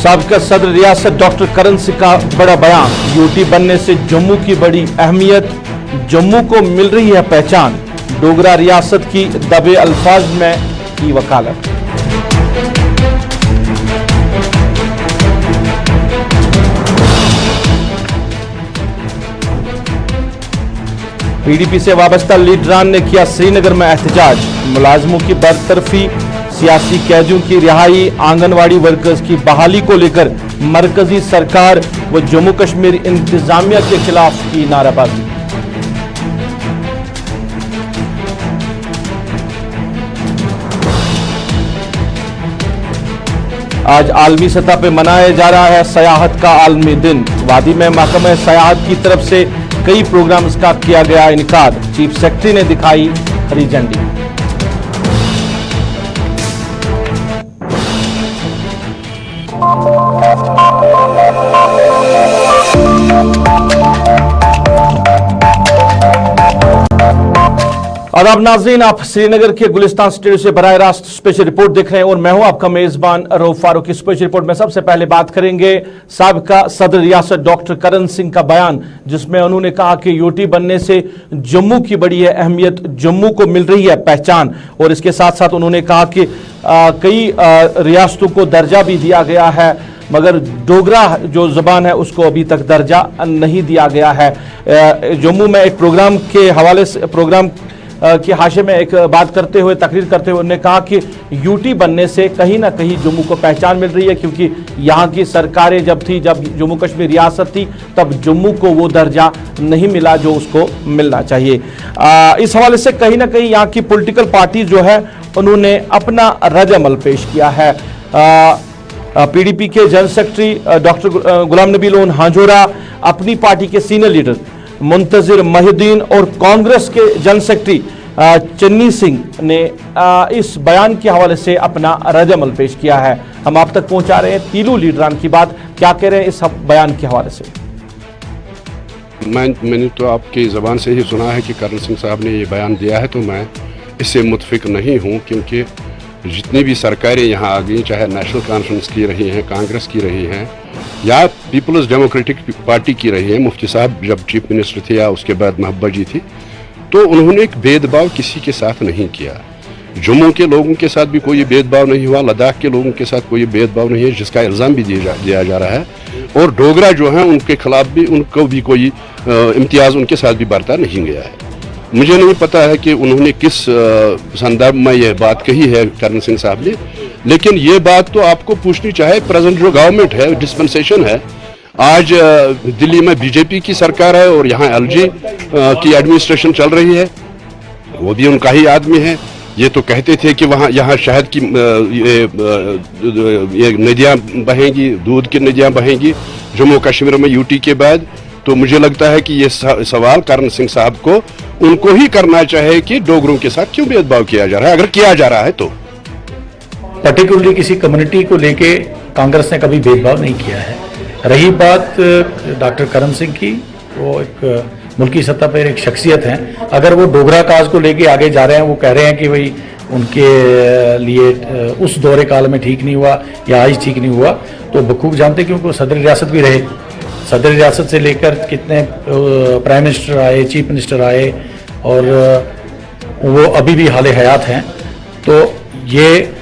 साबिक़ सदर रियासत डॉक्टर करण सिंह का बड़ा बयान, यूटी बनने से जम्मू की बड़ी अहमियत, जम्मू को मिल रही है पहचान, डोगरा रियासत की दबे अल्फाज में की वकालत। पीडीपी से वाबस्ता लीडरान ने किया श्रीनगर में एहतजाज, मुलाजमों की बरतरफी, सियासी कैदियों की रिहाई, आंगनवाड़ी वर्कर्स की बहाली को लेकर मरकजी सरकार व जम्मू कश्मीर इंतजामिया के खिलाफ की नाराबाजी। आज आलमी सतह पर मनाया जा रहा है सयाहत का आलमी दिन। वादी में महकमा सयाहत की तरफ से कई प्रोग्राम्स का किया गया इनकाद, चीफ सेक्रेटरी ने दिखाई हरी झंडी। आदाब नाज़रीन, आप श्रीनगर के गुलिस्तान स्टूडियो से बराह रास्त स्पेशल रिपोर्ट देख रहे हैं और मैं हूं आपका मेजबान रऊफ फारूक। की स्पेशल रिपोर्ट में सबसे पहले बात करेंगे साबिक़ा सदर रियासत डॉक्टर करण सिंह का बयान, जिसमें उन्होंने कहा कि यूटी बनने से जम्मू की बड़ी है अहमियत, जम्मू को मिल रही है पहचान। और इसके साथ साथ उन्होंने कहा कि कई रियासतों को दर्जा भी दिया गया है, मगर डोगरा जो ज़बान है उसको अभी तक दर्जा नहीं दिया गया है। जम्मू में एक प्रोग्राम के हवाले से प्रोग्राम की हाशिए में एक बात करते हुए, तकरीर करते हुए उन्होंने कहा कि यूटी बनने से कहीं ना कहीं जम्मू को पहचान मिल रही है, क्योंकि यहाँ की सरकारें जब जम्मू कश्मीर रियासत थी तब जम्मू को वो दर्जा नहीं मिला जो उसको मिलना चाहिए। इस हवाले से कहीं ना कहीं यहाँ की पॉलिटिकल पार्टी जो है उन्होंने अपना रद्द-ए-अमल पेश किया है। पीडीपी के general secretary doctor Ghulam Nabi loan हांजोरा, अपनी पार्टी के सीनियर लीडर मुंतजिर महिउद्दीन और कांग्रेस के जनरल सेक्रेटरी चन्नी सिंह ने इस बयान के हवाले से अपना रद्द-ए-अमल पेश किया है। हम आप तक पहुंचा रहे हैं तीनों लीडरान की बात, क्या कह रहे हैं इस बयान के हवाले से। मैंने तो आपकी ज़बान से ही सुना है कि करण सिंह साहब ने ये बयान दिया है, तो मैं इससे मुतफिक नहीं हूँ, क्योंकि जितनी भी सरकारें यहाँ आ गई, चाहे नेशनल कॉन्फ्रेंस की रही हैं, कांग्रेस की रही हैं या पीपल्स डेमोक्रेटिक पार्टी की रही है, मुफ्ती साहब जब चीफ मिनिस्टर थे या उसके बाद महबूबा जी थी, तो उन्होंने एक भेदभाव किसी के साथ नहीं किया। जम्मू के लोगों के साथ भी कोई भेदभाव नहीं हुआ, लद्दाख के लोगों के साथ कोई भेदभाव नहीं है, जिसका इल्ज़ाम भी दिया जा रहा है। और डोगरा जो हैं उनके खिलाफ भी उनको भी कोई इम्तियाज़ उनके साथ भी बरता नहीं गया है। मुझे नहीं पता है कि उन्होंने किस संदर्भ में यह बात कही है करण सिंह साहब ने, लेकिन ये बात तो आपको पूछनी चाहिए। प्रेजेंट जो गवर्नमेंट है, डिस्पेंसेशन है, आज दिल्ली में बीजेपी की सरकार है और यहाँ एलजी की एडमिनिस्ट्रेशन चल रही है, वो भी उनका ही आदमी है। ये तो कहते थे कि वहाँ यहाँ शहद की ये नदियाँ बहेंगी, दूध की नदियाँ बहेंगी जम्मू कश्मीर में यूटी के बाद। तो मुझे लगता है कि ये सवाल करण सिंह साहब को उनको ही करना चाहिए कि डोगरों के साथ क्यों भेदभाव किया जा रहा है, अगर किया जा रहा है तो। पर्टिकुलरली किसी कम्युनिटी को लेके कांग्रेस ने कभी भेदभाव नहीं किया है। रही बात डॉक्टर करण सिंह की, वो एक मुल्की सतह पर एक शख्सियत हैं। अगर वो डोगरा काज को लेके आगे जा रहे हैं, वो कह रहे हैं कि भाई उनके लिए उस दौरे काल में ठीक नहीं हुआ या आज ठीक नहीं हुआ, तो बखूब जानते, क्योंकि वो सदर रियासत भी रहे। सदर रियासत से लेकर कितने प्राइम मिनिस्टर आए, चीफ मिनिस्टर आए, और वो अभी भी हाले हयात हैं। तो ये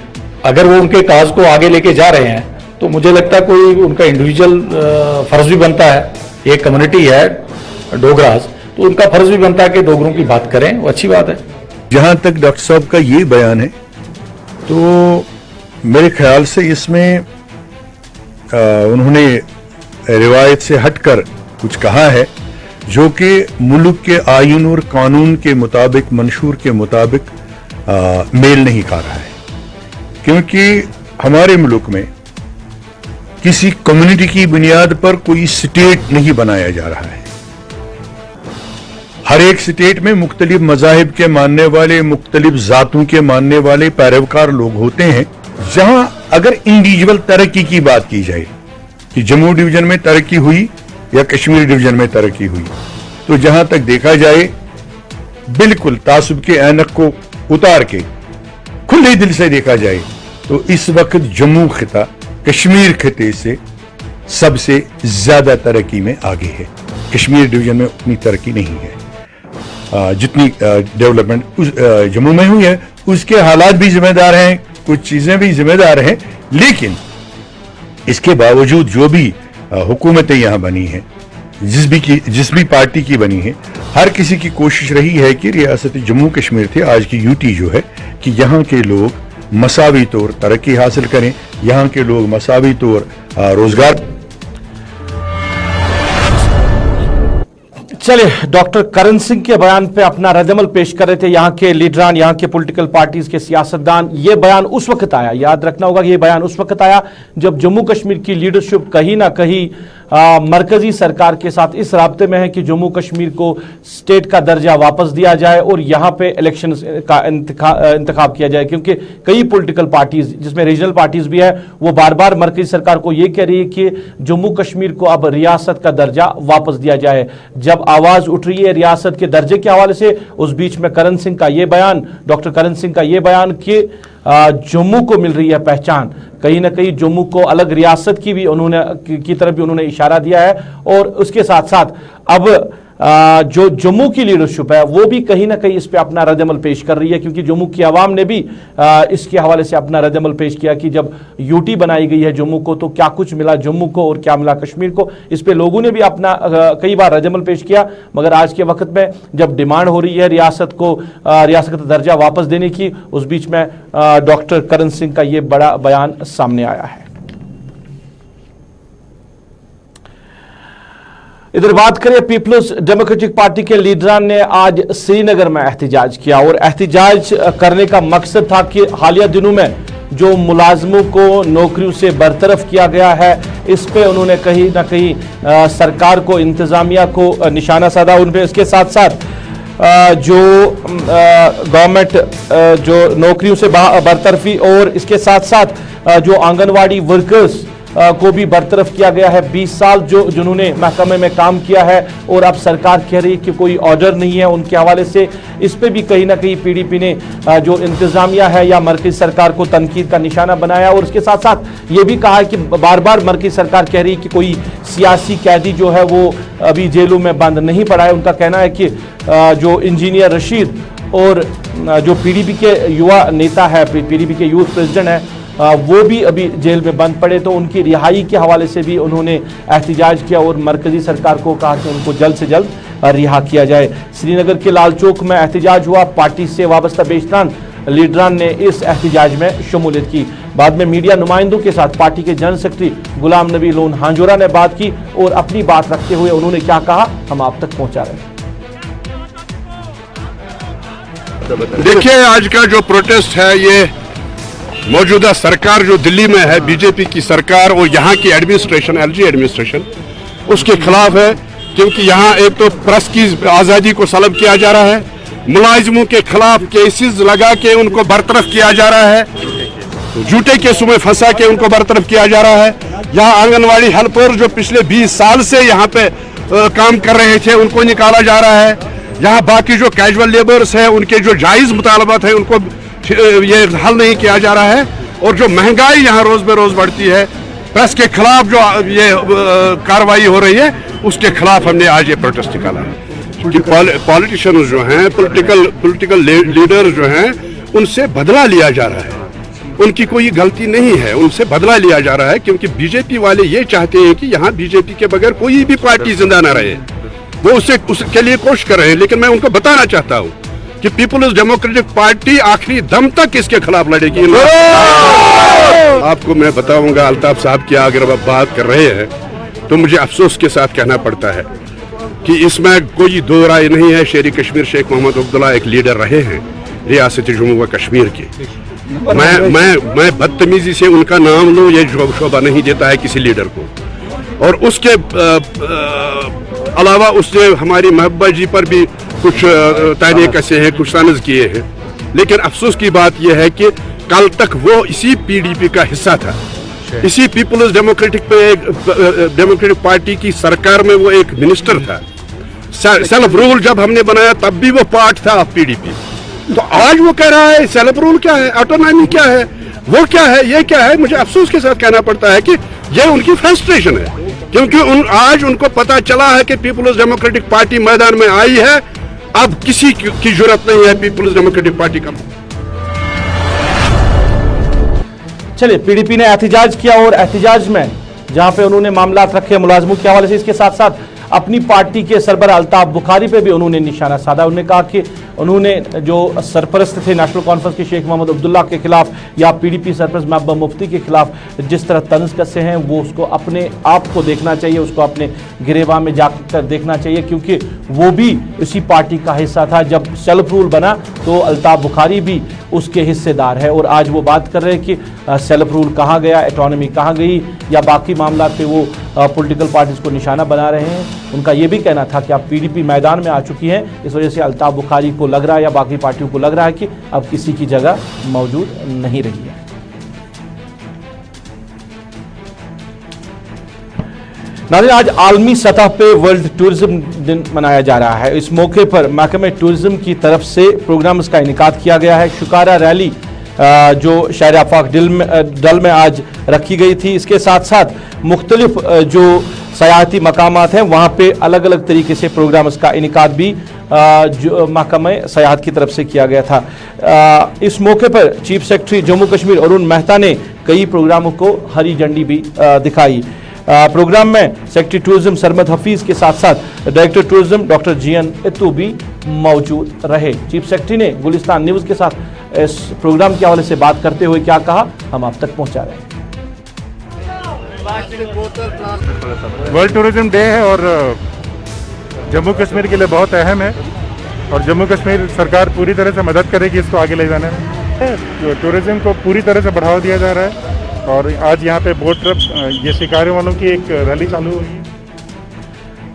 अगर वो उनके काज को आगे लेके जा रहे हैं, तो मुझे लगता है कोई उनका इंडिविजुअल फर्ज भी बनता है। एक कम्युनिटी है डोगरास, तो उनका फर्ज भी बनता है कि डोगरों की बात करें, वो अच्छी बात है। जहां तक डॉक्टर साहब का ये बयान है, तो मेरे ख्याल से इसमें उन्होंने रिवायत से हटकर कुछ कहा है जो कि मुल्क के आईन और कानून के मुताबिक, मंशूर के मुताबिक मेल नहीं खा रहा है। क्योंकि हमारे मुल्क में किसी कम्युनिटी की बुनियाद पर कोई स्टेट नहीं बनाया जा रहा है। हर एक स्टेट में मुख्तलिफ मजाहिब के मानने वाले, मुख्तलिफ जातों के मानने वाले पैरवकार लोग होते हैं। जहां अगर इंडिविजुअल तरक्की की बात की जाए कि जम्मू डिवीजन में तरक्की हुई या कश्मीर डिवीजन में तरक्की हुई, तो जहां तक देखा जाए बिल्कुल तासुब के ऐनक को उतार के खुले दिल से देखा जाए तो इस वक्त जम्मू खिता कश्मीर खिते से सबसे ज्यादा तरक्की में आगे है। कश्मीर डिवीजन में उतनी तरक्की नहीं है जितनी डेवलपमेंट जम्मू में हुई है। उसके हालात भी जिम्मेदार हैं, कुछ चीजें भी जिम्मेदार हैं, लेकिन इसके बावजूद जो भी हुकूमतें यहां बनी हैं, जिस भी पार्टी की बनी है, हर किसी की कोशिश रही है कि रियासत जम्मू कश्मीर थे आज की यूटी जो है कि यहाँ के लोग मसावी तौर तरक्की हासिल करें, यहाँ के लोग मसावी तौर रोजगार। चलिए, डॉक्टर करण सिंह के बयान पे अपना रद्दअमल पेश कर रहे थे यहाँ के लीडरान, यहाँ के पॉलिटिकल पार्टीज के सियासतदान। ये बयान उस वक्त आया, याद रखना होगा कि ये बयान उस वक्त आया जब जम्मू कश्मीर की लीडरशिप कहीं ना कहीं मरकजी सरकार के साथ इस राब्ते में है कि जम्मू कश्मीर को स्टेट का दर्जा वापस दिया जाए और यहाँ पे इलेक्शन का इंतखाब किया जाए, क्योंकि कई पॉलिटिकल पार्टीज जिसमें रीजनल पार्टीज भी है वो बार बार मरकजी सरकार को ये कह रही है कि जम्मू कश्मीर को अब रियासत का दर्जा वापस दिया जाए। जब आवाज उठ रही है रियासत के दर्जे के हवाले से, उस बीच में करण सिंह का ये बयान, डॉक्टर करण सिंह का ये बयान कि जम्मू को मिल रही है पहचान, कहीं ना कहीं जम्मू को अलग रियासत की भी की तरफ भी उन्होंने इशारा दिया है। और उसके साथ साथ अब जो जम्मू की लीडरशिप है वो भी कहीं ना कहीं इस पे अपना रद्दअमल पेश कर रही है, क्योंकि जम्मू की आवाम ने भी इसके हवाले से अपना रद्दअमल पेश किया कि जब यूटी बनाई गई है जम्मू को तो क्या कुछ मिला जम्मू को और क्या मिला कश्मीर को। इस पे लोगों ने भी अपना कई बार रद्दअमल पेश किया, मगर आज के वक्त में जब डिमांड हो रही है रियासत का दर्जा वापस देने की, उस बीच में डॉक्टर करण सिंह का ये बड़ा बयान सामने आया है। इधर बात करें, पीपल्स डेमोक्रेटिक पार्टी के लीडरान ने आज श्रीनगर में एहतजाज किया और एहतजाज करने का मकसद था कि हालिया दिनों में जो मुलाजमों को नौकरियों से बरतरफ किया गया है इस पे उन्होंने कहीं ना कहीं सरकार को, इंतजामिया को निशाना साधा। उनपे इसके साथ साथ जो गवर्नमेंट जो नौकरियों से बरतरफी और इसके साथ साथ जो आंगनवाड़ी वर्कर्स को भी बरतरफ किया गया है। 20 साल जिन्होंने महकमे में काम किया है और अब सरकार कह रही है कि कोई ऑर्डर नहीं है उनके हवाले से। इस पे भी कहीं ना कहीं पीडीपी ने जो इंतजामिया है या मरकजी सरकार को तनकीद का निशाना बनाया और इसके साथ साथ ये भी कहा है कि बार बार मरकजी सरकार कह रही है कि कोई सियासी कैदी जो है वो अभी जेलों में बंद नहीं पड़ा है। उनका कहना है कि जो इंजीनियर रशीद और जो पीडीपी के युवा नेता है, पीडीपी के यूथ प्रेसिडेंट है, वो भी अभी जेल में बंद पड़े, तो उनकी रिहाई के हवाले से भी उन्होंने एहतजाज किया और मरकजी सरकार को कहा कि उनको जल्द से जल्द रिहा किया जाए। श्रीनगर के लाल चौक में एहतजाज हुआ, पार्टी से वाबस्ता बेशुमार लीडरान ने इस एहतजाज में शमूलियत की। बाद में मीडिया नुमाइंदों के साथ पार्टी के general secretary Ghulam Nabi loan हांजोरा ने बात की और अपनी बात रखते हुए उन्होंने क्या कहा हम आप तक पहुंचा रहे हैं। देखिए, आज का जो प्रोटेस्ट है ये मौजूदा सरकार जो दिल्ली में है, बीजेपी की सरकार और यहाँ की एडमिनिस्ट्रेशन, एलजी एडमिनिस्ट्रेशन, उसके खिलाफ है। क्योंकि यहाँ एक तो प्रेस की आज़ादी को सलब किया जा रहा है, मुलाजिमों के खिलाफ केसेस लगा के उनको बरतरफ किया जा रहा है, झूठे केसों में फंसा के उनको बरतरफ किया जा रहा है। यहाँ आंगनवाड़ी हेल्पर जो पिछले 20 साल से यहाँ पे काम कर रहे थे उनको निकाला जा रहा है। यहाँ बाकी जो कैजुअल लेबर्स है उनके जो जायज़ मुतालबात है उनको ये हल नहीं किया जा रहा है। और जो महंगाई यहाँ रोज बे रोज बढ़ती है, प्रेस के खिलाफ जो ये कार्रवाई हो रही है उसके खिलाफ हमने आज ये प्रोटेस्ट निकाला है कि पॉलिटिशियंस जो हैं, पॉलिटिकल लीडर जो हैं, उनसे बदला लिया जा रहा है। उनकी कोई गलती नहीं है, उनसे बदला लिया जा रहा है क्योंकि बीजेपी वाले ये चाहते हैं कि यहाँ बीजेपी के बगैर कोई भी पार्टी जिंदा न रहे। वो उसके लिए कोशिश कर रहे हैं, लेकिन मैं उनको बताना चाहता हूँ कि पीपल्स डेमोक्रेटिक पार्टी आखिरी दम तक इसके खिलाफ लड़ेगी। आपको मैं बताऊंगा, अल्ताफ साहब की अगर आप बात कर रहे हैं तो मुझे अफसोस के साथ कहना पड़ता है कि इसमें कोई दो राय नहीं है। शेर कश्मीर शेख मोहम्मद अब्दुल्ला एक लीडर रहे हैं रियासत जम्मू व कश्मीर के। मैं बदतमीजी से उनका नाम लूं ये शोभा नहीं देता है किसी लीडर को। और उसके अलावा उसने हमारी महबूबा जी पर भी कुछ ताने कसे हैं, कुछ तंज किए हैं। लेकिन अफसोस की बात यह है कि कल तक वो इसी पीडीपी का हिस्सा था, इसी पीपल्स डेमोक्रेटिक पार्टी की सरकार में वो एक मिनिस्टर था। सेल्फ रूल जब हमने बनाया तब भी वो पार्ट था पीडीपी। तो आज वो कह रहा है सेल्फ रूल क्या है, ऑटोनॉमी क्या है। वो क्या है, ये क्या है, मुझे अफसोस के साथ कहना पड़ता है कि ये उनकी फ्रस्ट्रेशन है, क्योंकि आज उनको पता चला है कि पीपुल्स डेमोक्रेटिक पार्टी मैदान में आई है, अब किसी की जरूरत नहीं है पीपुल्स डेमोक्रेटिक पार्टी का। चलिए, पीडीपी ने एहतिजाज किया और एहतिजाज में जहां पे उन्होंने मामला रखे मुलाजमों के हवाले से, इसके साथ साथ अपनी पार्टी के सरबराह अल्ताफ बुखारी पे भी उन्होंने निशाना साधा। उन्होंने कहा कि उन्होंने जो सरपरस्त थे नेशनल कॉन्फ्रेंस के शेख मोहम्मद अब्दुल्ला के खिलाफ या पीडीपी सरपरस्त महबूबा मुफ्ती के खिलाफ जिस तरह तंज कसे हैं, वो उसको अपने आप को देखना चाहिए, उसको अपने गिरेबान में जाकर देखना चाहिए, क्योंकि वो भी उसी पार्टी का हिस्सा था। जब सेल्फ रूल बना तो अल्ताफ बुखारी भी उसके हिस्सेदार है, और आज वो बात कर रहे हैं कि सेल्फ रूल कहाँ गया, एटॉनमी कहाँ गई, या बाकी मामला पे वो पॉलिटिकल पार्टीज को निशाना बना रहे हैं। उनका ये भी कहना था कि अब पीडीपी मैदान में आ चुकी है, इस वजह से अल्ताफ बुखारी को लग रहा है या बाकी पार्टियों को लग रहा है कि अब किसी की जगह मौजूद नहीं रही है। नाज़रीन, आज आलमी सतह पे वर्ल्ड टूरिज्म दिन मनाया जा रहा है। इस मौके पर महकमे टूरिज्म की तरफ से प्रोग्राम्स का इनेकाद किया गया है। शुकारा रैली जो शहर आफाक डल में आज रखी गई थी, इसके साथ साथ मुख्तलिफ जो सयाहती मकामात हैं वहाँ पे अलग अलग तरीके से प्रोग्राम्स का इनेकाद भी जो महकमे सयाहत की तरफ से किया गया था। इस मौके पर चीफ सेक्रेटरी जम्मू कश्मीर अरुण मेहता ने कई प्रोग्रामों को हरी झंडी भी दिखाई। प्रोग्राम में सेक्रेटरी टूरिज्म सरमद हफीज के साथ साथ डायरेक्टर टूरिज्म डॉक्टर जीएन इत्तू भी मौजूद रहे। चीफ सेक्रेटरी ने गुलिस्तान न्यूज़ के साथ इस प्रोग्राम के हवाले से बात करते हुए क्या कहा, हम आप तक पहुंचा रहे हैं। वर्ल्ड टूरिज्म डे है और जम्मू कश्मीर के लिए बहुत अहम है, और जम्मू कश्मीर सरकार पूरी तरह से मदद करेगी इसको आगे ले जाने में। टूरिज्म को पूरी तरह से बढ़ावा दिया जा रहा है, और आज यहाँ पे बोट ट्रिप ये शिकारियों वालों की एक रैली चालू हुई।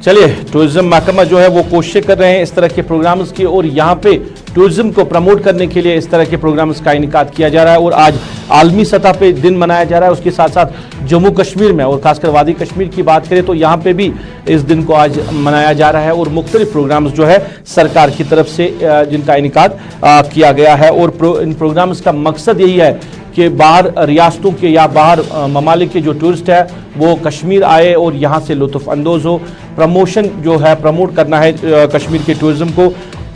चलिए, टूरिज्म महकमा जो है वो कोशिश कर रहे हैं इस तरह के प्रोग्राम्स की, और यहाँ पे टूरिज्म को प्रमोट करने के लिए इस तरह के प्रोग्राम्स का इनेकाद किया जा रहा है। और आज आलमी सतह पे दिन मनाया जा रहा है। उसके साथ साथ जम्मू कश्मीर में और खासकर वादी कश्मीर की बात करें तो यहाँ पे भी इस दिन को आज मनाया जा रहा है, और मुख्तलिफ प्रोग्राम्स जो है सरकार की तरफ से जिनका इनेकाद किया गया है। और इन प्रोग्राम्स का मकसद यही है कि बाहर रियासतों के या बाहर ममालिक के जो टूरिस्ट है वो कश्मीर आए और यहाँ से लुत्फ़ अंदोज़ हो। प्रमोशन जो है, प्रमोट करना है कश्मीर के टूरिज़्म को।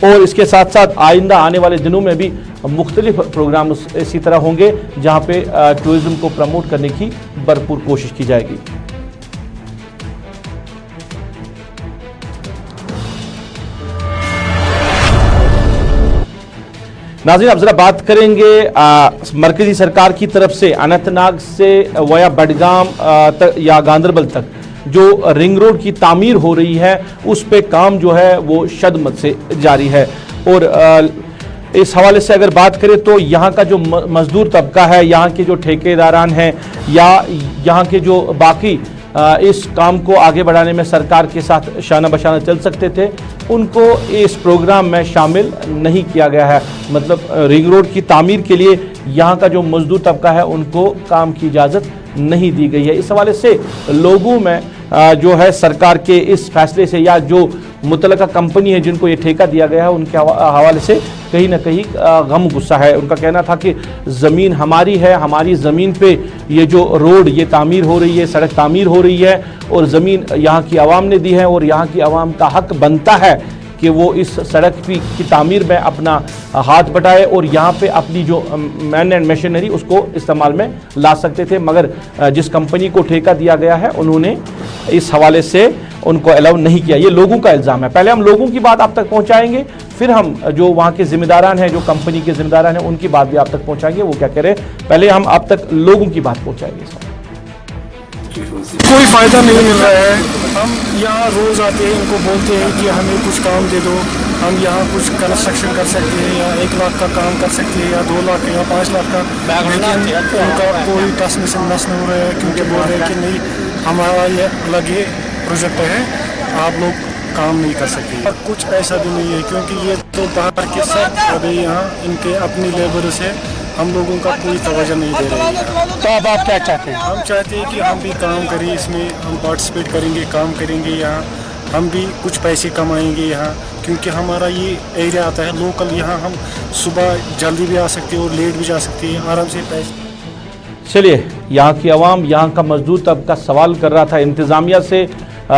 और इसके साथ साथ आइंदा आने वाले दिनों में भी मुख्तलिफ प्रोग्राम इसी तरह होंगे जहाँ पे टूरिज़्म को प्रमोट करने की भरपूर कोशिश की जाएगी। नाज़रीन, अब जरा बात करेंगे मरकजी सरकार की तरफ से अनंतनाग से वया बडगाम या गांदरबल तक जो रिंग रोड की तामीर हो रही है उस पे काम जो है वो शदमत से जारी है। और इस हवाले से अगर बात करें तो यहाँ का जो मजदूर तबका है, यहाँ के जो ठेकेदारान हैं या यहाँ के जो बाकी इस काम को आगे बढ़ाने में सरकार के साथ शाना बशाना चल सकते थे, उनको इस प्रोग्राम में शामिल नहीं किया गया है। मतलब रिंग रोड की तामीर के लिए यहाँ का जो मजदूर तबका है उनको काम की इजाज़त नहीं दी गई है। इस हवाले से लोगों में जो है सरकार के इस फैसले से या जो मुतलका कंपनी है जिनको ये ठेका दिया गया है उनके हवाले से कहीं ना कहीं गम गुस्सा है। उनका कहना था कि ज़मीन हमारी है, हमारी ज़मीन पे ये जो रोड ये तामीर हो रही है, सड़क तामीर हो रही है और ज़मीन यहाँ की आवाम ने दी है और यहाँ की आवाम का हक बनता है कि वो इस सड़क की तामीर में अपना हाथ बटाए और यहाँ पे अपनी जो मैन एंड मशीनरी उसको इस्तेमाल में ला सकते थे। मगर जिस कंपनी को ठेका दिया गया है उन्होंने इस हवाले से उनको अलाउ नहीं किया। ये लोगों का इल्ज़ाम है। पहले हम लोगों की बात आप तक पहुँचाएंगे, फिर हम जो वहाँ के जिम्मेदारान हैं, जो कंपनी के जिम्मेदारान हैं, उनकी बात भी आप तक पहुँचाएंगे। वो क्या कह रहे हैं, पहले हम आप तक लोगों की बात पहुँचाएंगे। कोई फ़ायदा नहीं मिल रहा है। हम यहाँ रोज़ आते हैं, इनको बोलते हैं कि हमें कुछ काम दे दो, हम यहाँ कुछ कंस्ट्रक्शन कर सकते हैं, या 1 लाख का काम कर सकते हैं, या 2 लाख या 5 लाख का, लेकिन उनका कोई टस में से नस नहीं हो रहा है क्योंकि बोल रहे हैं कि नहीं, हमारा ये अलग ही प्रोजेक्ट है, आप लोग काम नहीं कर सकते। और कुछ पैसा भी नहीं है क्योंकि ये तो बाहर के सब अभी यहाँ इनके अपनी लेबर से हम लोगों का कोई तवज्जो नहीं दे रहे हैं। तो अब आप क्या चाहते हैं? हम चाहते हैं कि हम भी काम करें, इसमें हम पार्टिसिपेट करेंगे, काम करेंगे, यहाँ हम भी कुछ पैसे कमाएंगे यहाँ, क्योंकि हमारा ये एरिया आता है लोकल। यहाँ हम सुबह जल्दी भी आ सकते हैं और लेट भी जा सकते हैं, आराम से पैसे चलिए, यहाँ की आवाम, यहाँ का मजदूर तबका सवाल कर रहा था इंतज़ामिया से,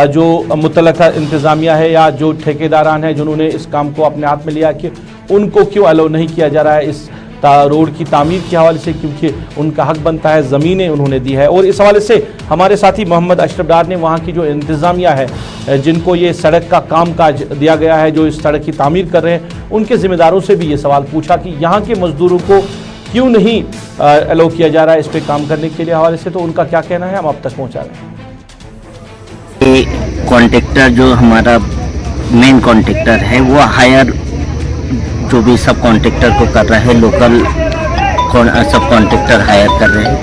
जो मुतल्लका इंतज़ामिया है या जो ठेकेदारान हैं जिन्होंने इस काम को अपने हाथ में लिया कि उनको क्यों अलाउ नहीं किया जा रहा है इस रोड की तामीर के हवाले से, क्योंकि उनका हक बनता है, ज़मीनें उन्होंने दी है। और इस हवाले से हमारे साथी मोहम्मद अशरफ डार ने वहाँ की जो इंतज़ामिया है जिनको ये सड़क का काम काज दिया गया है, जो इस सड़क की तामीर कर रहे हैं, उनके ज़िम्मेदारों से भी ये सवाल पूछा कि यहाँ के मज़दूरों को क्यों नहीं अलाउ किया जा रहा है इस पर काम करने के लिए हवाले से, तो उनका क्या कहना है हम आप तक पहुँचा रहे हैं। कॉन्ट्रैक्टर जो हमारा मेन कॉन्ट्रैक्टर है वो हायर जो भी सब कॉन्ट्रैक्टर को कर रहा है, लोकल सब कॉन्ट्रैक्टर हायर कर रहे हैं।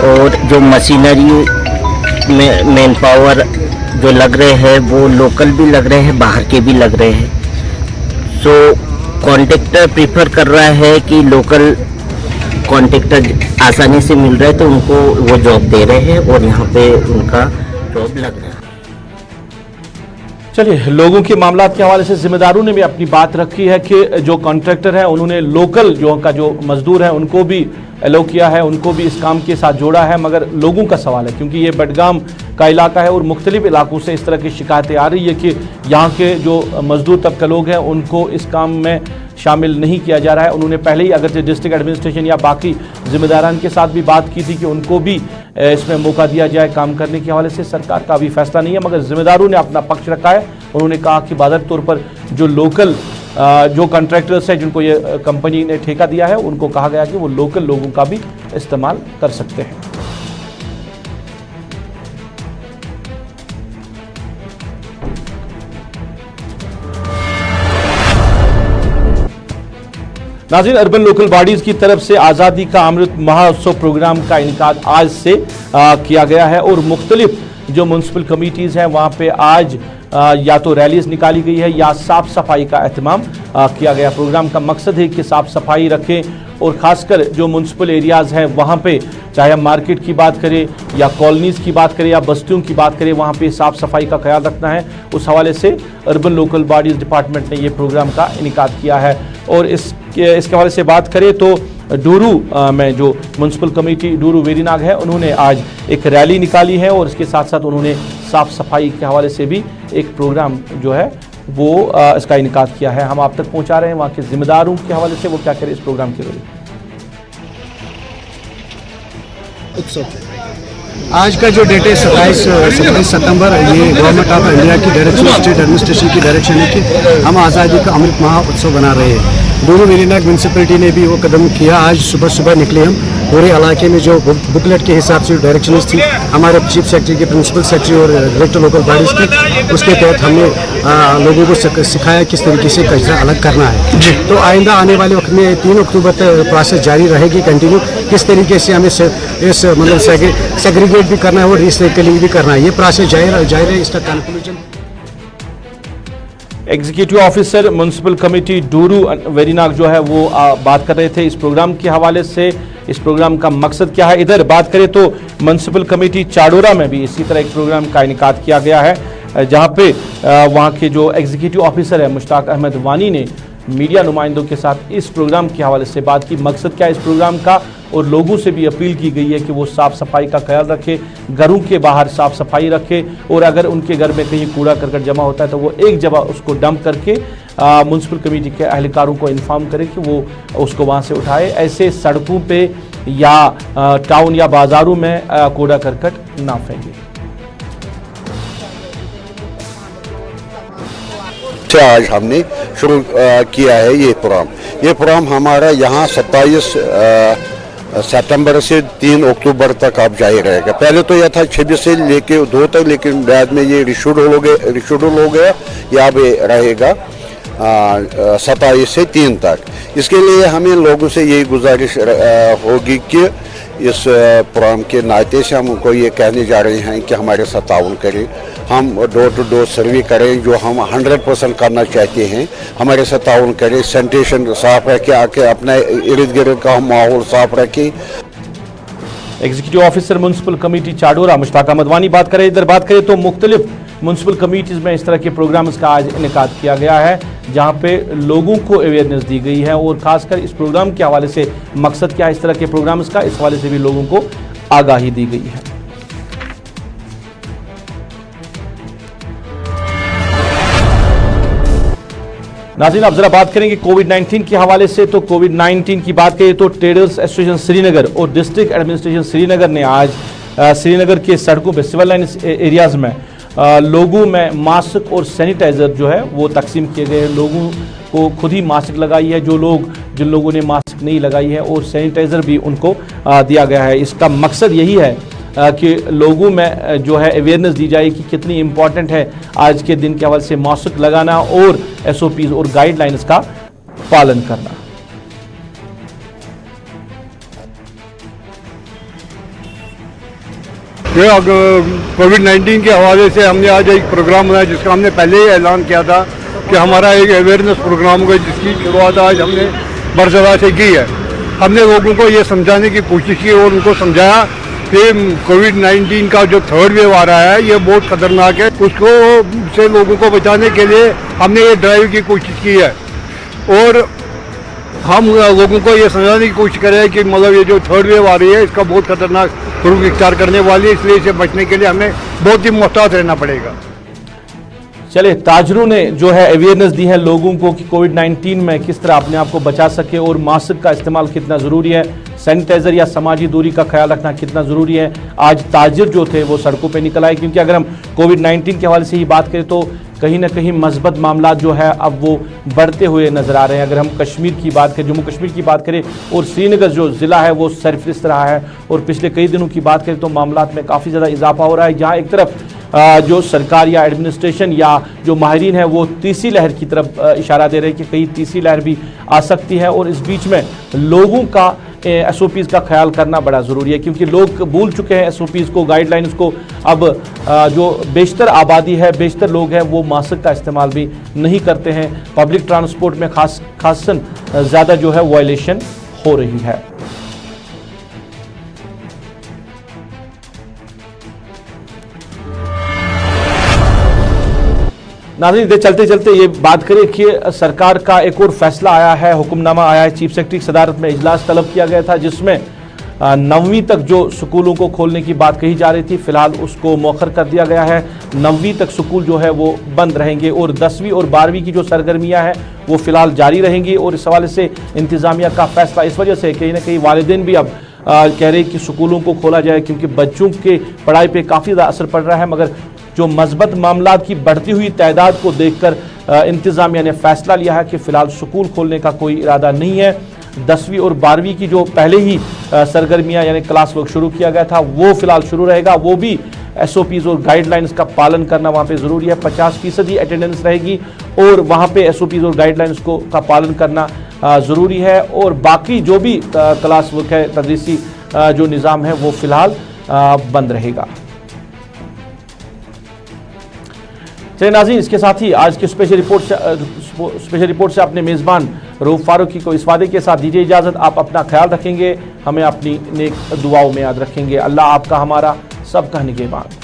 और जो मशीनरी में मैन पावर जो लग रहे हैं वो लोकल भी लग रहे हैं, बाहर के भी लग रहे हैं। सो कॉन्ट्रैक्टर प्रीफर कर रहा है कि लोकल कॉन्ट्रैक्टर आसानी से मिल रहा है तो उनको वो जॉब दे रहे हैं और यहाँ पे उनका जॉब लग रहा है। चलिए, लोगों के मामला के हवाले से जिम्मेदारों ने भी अपनी बात रखी है कि जो कॉन्ट्रैक्टर है उन्होंने लोकल जो मजदूर हैं उनको भी अलाउ किया है, उनको भी इस काम के साथ जोड़ा है, मगर लोगों का सवाल है क्योंकि ये बडगाम का इलाका है और मुख्तलिफ इलाकों से इस तरह की शिकायतें आ रही है कि यहाँ के जो मजदूर तबका लोग हैं उनको इस काम में शामिल नहीं किया जा रहा है। उन्होंने पहले ही अगर डिस्ट्रिक्ट एडमिनिस्ट्रेशन या बाकी जिम्मेदारान के साथ भी बात की थी कि उनको भी इसमें मौका दिया जाए काम करने के हवाले से। सरकार का अभी फैसला नहीं है, मगर जिम्मेदारों ने अपना पक्ष रखा है। उन्होंने कहा कि बादर तौर पर जो लोकल जो कॉन्ट्रैक्टर्स हैं जिनको ये कंपनी ने ठेका दिया है उनको कहा गया कि वो लोकल लोगों का भी इस्तेमाल कर सकते हैं। नाज़रीन, अर्बन लोकल बॉडीज की तरफ से आज़ादी का अमृत महोत्सव प्रोग्राम का इनकाद आज से किया गया है और मुख्तलिफ जो म्यूनसिपल कमीटीज़ हैं वहाँ पे आज या तो रैलीज निकाली गई है या साफ़ सफाई का एहतमाम किया गया। प्रोग्राम का मकसद है कि साफ़ सफाई रखें और ख़ासकर जो म्यूनसिपल एरियाज़ हैं वहाँ पे, चाहे हम मार्केट की बात करें या कॉलोनीज़ की बात करें या बस्तियों की बात करें, वहाँ पे साफ़ सफाई का ख्याल रखना है। उस हवाले से अर्बन लोकल बॉडीज़ डिपार्टमेंट ने ये प्रोग्राम का इनेकाद किया है। और इसके हवाले से बात करें तो डूरू में जो म्यूनसिपल कमेटी डूरू वेरीनाग है उन्होंने आज एक रैली निकाली है और इसके साथ साथ उन्होंने साफ़ सफाई के हवाले से भी एक प्रोग्राम जो है वो इसका इनेकाद किया है। हम आप तक पहुंचा रहे हैं वहाँ के जिम्मेदारों के हवाले से वो क्या करें इस प्रोग्राम के जरिए। आज का जो डेट है 27 सितंबर, ये गवर्नमेंट ऑफ इंडिया की डायरेक्शन, स्टेट एडमिनिस्ट्रेशन की डायरेक्शन है कि हम आज़ादी का अमृत महोत्सव बना रहे हैं। डूरू वेरीनाग म्यूनसिपलिटी ने भी वो कदम किया। आज सुबह सुबह निकले हम पूरे इलाके में, जो बुकलेट के हिसाब से डायरेक्शन थी हमारे चीफ सेक्रेटरी के, प्रिंसिपल सेक्रेटरी और डायरेक्टर लोकल बॉडीज़ की, उसके तहत हमने लोगों को सिखाया किस तरीके से कचरा अलग करना है। तो आइंदा आने वाले वक्त में 3 अक्टूबर तक प्रोसेस जारी रहेगी कंटिन्यू, किस तरीके से हमें इस मतलब सेग्रीगेट भी करना है और रिसाइकलिंग भी करना है। ये प्रोसेस जारी है। इसका conclusion executive officer municipal committee Dooru Verinag जो है वो बात कर रहे थे इस प्रोग्राम के हवाले से, इस प्रोग्राम का मकसद क्या है। इधर बात करें तो म्यूनसिपल कमेटी चाडोरा में भी इसी तरह एक प्रोग्राम का इनेकाद किया गया है, जहां पे वहां के जो एग्जीक्यूटिव ऑफिसर है मुश्ताक अहमद वानी ने मीडिया नुमाइंदों के साथ इस प्रोग्राम के हवाले से बात की। मकसद क्या है इस प्रोग्राम का, और लोगों से भी अपील की गई है कि वो साफ़ सफाई का ख्याल रखें, घरों के बाहर साफ़ सफाई रखें और अगर उनके घर में कहीं कूड़ा करकट जमा होता है तो वो एक जगह उसको डंप करके म्यूनसिपल कमेटी के अहलकारों को इन्फॉर्म करें कि वो उसको वहाँ से उठाए। ऐसे सड़कों पे या टाउन या बाज़ारों में कूड़ा करकट ना फेंके। आज हमने शुरू किया है ये प्रोग्राम हमारा यहाँ 27 सितंबर से 3 अक्टूबर तक अब जारी रहेगा। पहले तो यह था 26 से लेके 2 तक, लेकिन बाद में ये रिशेड्यूल हो गया। यह अब रहेगा 27 से 3 तक। इसके लिए हमें लोगों से यही गुजारिश होगी कि इस प्रोग्राम के नाते से हम उनको ये कहने जा रहे हैं कि हमारे साथ ताउन करें, हम डोर टू डोर सर्वे करें जो हम 100% करना चाहते हैं, हमारे साथ ताउन करें, सैनिटेशन साफ रखें, आके अपने इर्द गिर्द का हम माहौल साफ रखें। Executive officer municipal committee Chadoora Mushtaq Ahmad Wani बात करें। इधर बात करें तो मुख्तलिफ म्युनिसिपल कमेटीज में इस तरह के प्रोग्राम्स का आज इनेकाद किया गया है, जहां पे लोगों को अवेयरनेस दी गई है और खासकर इस प्रोग्राम के हवाले से मकसद क्या है इस तरह के प्रोग्राम्स का, इस हवाले से भी लोगों को आगाही दी गई है। नाज़रीन, अब जरा बात करेंगे कोविड-19 के हवाले से। तो कोविड-19 की बात करें तो ट्रेडर्स एसोसिएशन श्रीनगर और डिस्ट्रिक्ट एडमिनिस्ट्रेशन श्रीनगर ने आज श्रीनगर के सड़कों पर सिविल लाइन एरियाज में लोगों में मास्क और सैनिटाइजर जो है वो तकसीम किए गए। लोगों को खुद ही मास्क लगाई है, जिन लोगों ने मास्क नहीं लगाई है, और सैनिटाइजर भी उनको दिया गया है। इसका मकसद यही है कि लोगों में जो है अवेयरनेस दी जाए कि कितनी इम्पॉर्टेंट है आज के दिन के हवाले से मास्क लगाना और SOPs और गाइडलाइंस का पालन करना। कोविड-19 के हवाले से हमने आज एक प्रोग्राम बनाया जिसका हमने पहले ही ऐलान किया था कि हमारा एक अवेयरनेस प्रोग्राम होगा, जिसकी शुरुआत आज हमने बरसला से की है। हमने लोगों को ये समझाने की कोशिश की और उनको समझाया कि कोविड-19 का जो थर्ड वेव आ रहा है ये बहुत खतरनाक है। उसको से लोगों को बचाने के लिए हमने ये ड्राइव की कोशिश की है और हम लोगों को ये समझाने की कोशिश करें कि मतलब ये जो थर्ड वेव आ रही है इसका बहुत खतरनाक रूप इख्तियार करने वाली है, इसलिए इसे बचने के लिए हमें बहुत ही मुहतात रहना पड़ेगा। चले, ताजरों ने जो है अवेयरनेस दी है लोगों को कि कोविड-19 में किस तरह अपने आप को बचा सके और मास्क का इस्तेमाल कितना ज़रूरी है, सैनिटाइजर या समाजी दूरी का ख्याल रखना कितना ज़रूरी है। आज ताजिर जो थे वो सड़कों पे निकल आए, क्योंकि अगर हम कोविड-19 के हवाले से ही बात करें तो कहीं ना कहीं मस्बत मामला जो है अब वो बढ़ते हुए नज़र आ रहे हैं। अगर हम कश्मीर की बात करें, जम्मू कश्मीर की बात करें, और श्रीनगर जो ज़िला है वो सरफरिस्त रहा है, और पिछले कई दिनों की बात करें तो मामलात में काफ़ी ज़्यादा इजाफा हो रहा है। जहाँ एक तरफ जो सरकार या एडमिनिस्ट्रेशन या जो माहिरीन है वो तीसरी लहर की तरफ इशारा दे रहे हैं कि कहीं तीसरी लहर भी आ सकती है, और इस बीच में लोगों का SOPs का ख्याल करना बड़ा ज़रूरी है, क्योंकि लोग भूल चुके हैं SOPs को, गाइडलाइंस को। अब जो बेशतर आबादी है, बेशतर लोग हैं, वो मास्क का इस्तेमाल भी नहीं करते हैं। पब्लिक ट्रांसपोर्ट में खासन ज़्यादा जो है वायलेशन हो रही है। नाज़रीन, चलते चलते ये बात करें कि सरकार का एक और फैसला आया है, हुक्मनामा आया है। चीफ सेक्रेटरी की सदारत में इजलास तलब किया गया था, जिसमें 9वीं तक जो स्कूलों को खोलने की बात कही जा रही थी, फिलहाल उसको मौखर कर दिया गया है। 9वीं तक स्कूल जो है वो बंद रहेंगे और 10वीं और 12वीं की जो सरगर्मियां हैं वो फिलहाल जारी रहेंगी। और इस हवाले से इंतज़ामिया का फैसला इस वजह से कहीं ना कहीं वालिदैन भी अब कह रहे हैं कि स्कूलों को खोला जाए, क्योंकि बच्चों के पढ़ाई पर काफ़ी ज़्यादा असर पड़ रहा है। मगर जो मस्बत मामलात की बढ़ती हुई तादाद को देखकर इंतज़ामिया ने फैसला लिया है कि फ़िलहाल स्कूल खोलने का कोई इरादा नहीं है। 10वीं और 12वीं की जो पहले ही सरगर्मियां यानी क्लास वर्क शुरू किया गया था वो फिलहाल शुरू रहेगा। वो भी SOPs और गाइडलाइंस का पालन करना वहाँ पे ज़रूरी है। 50% ही अटेंडेंस रहेगी और वहाँ पे SOPs और गाइडलाइंस का पालन करना ज़रूरी है। और बाकी जो भी क्लास वर्क है, तदरीसी जो निज़ाम है वो फ़िलहाल बंद रहेगा। चलिए नाज़रीन, इसके साथ ही आज की स्पेशल रिपोर्ट से अपने मेज़बान रऊफ फारूकी को इस वादे के साथ दीजिए इजाज़त। आप अपना ख्याल रखेंगे, हमें अपनी नेक दुआओं में याद रखेंगे। अल्लाह आपका हमारा सबका निगहबान।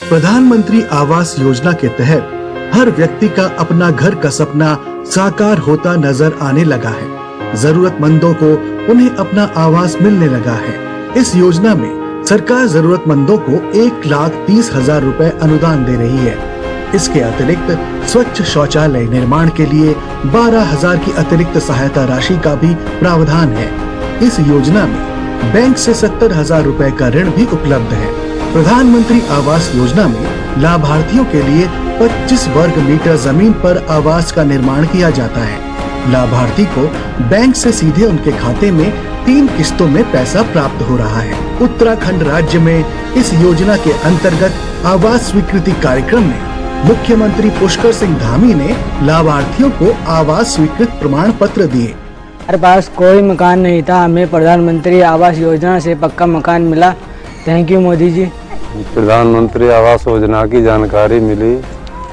प्रधानमंत्री आवास योजना के तहत हर व्यक्ति का अपना घर का सपना साकार होता नजर आने लगा है। जरूरतमंदों को उन्हें अपना आवास मिलने लगा है। इस योजना में सरकार जरूरतमंदों को 1,30,000 रुपए अनुदान दे रही है। इसके अतिरिक्त स्वच्छ शौचालय निर्माण के लिए 12,000 की अतिरिक्त सहायता राशि का भी प्रावधान है। इस योजना में बैंक से 70,000 रुपए का ऋण भी उपलब्ध है। प्रधानमंत्री आवास योजना में लाभार्थियों के लिए 25 वर्ग मीटर जमीन पर आवास का निर्माण किया जाता है। लाभार्थी को बैंक से सीधे उनके खाते में 3 किस्तों में पैसा प्राप्त हो रहा है। उत्तराखंड राज्य में इस योजना के अंतर्गत आवास स्वीकृति कार्यक्रम में मुख्यमंत्री पुष्कर सिंह धामी ने लाभार्थियों को आवास स्वीकृत प्रमाण पत्र दिए। हमारे पास कोई मकान नहीं था, हमें प्रधानमंत्री आवास योजना से पक्का मकान मिला। Thank you Modi ji. प्रधानमंत्री आवास योजना की जानकारी मिली,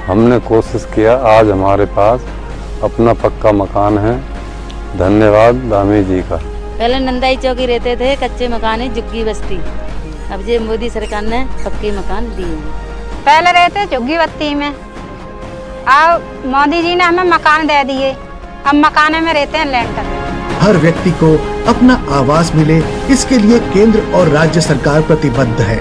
हमने कोशिश किया, आज हमारे पास अपना पक्का मकान है। धन्यवाद दामी जी का। पहले नंदाई चौकी रहते थे, कच्चे मकान है, झुग्गी बस्ती। अब ये मोदी सरकार ने पक्के मकान दिए। पहले रहते झुग्गी बस्ती में, अब मोदी जी ने हमें मकान दे दिए, अब मकान में रहते हैं लेंटर। हर व्यक्ति को अपना आवास मिले, इसके लिए केंद्र और राज्य सरकार प्रतिबद्ध है।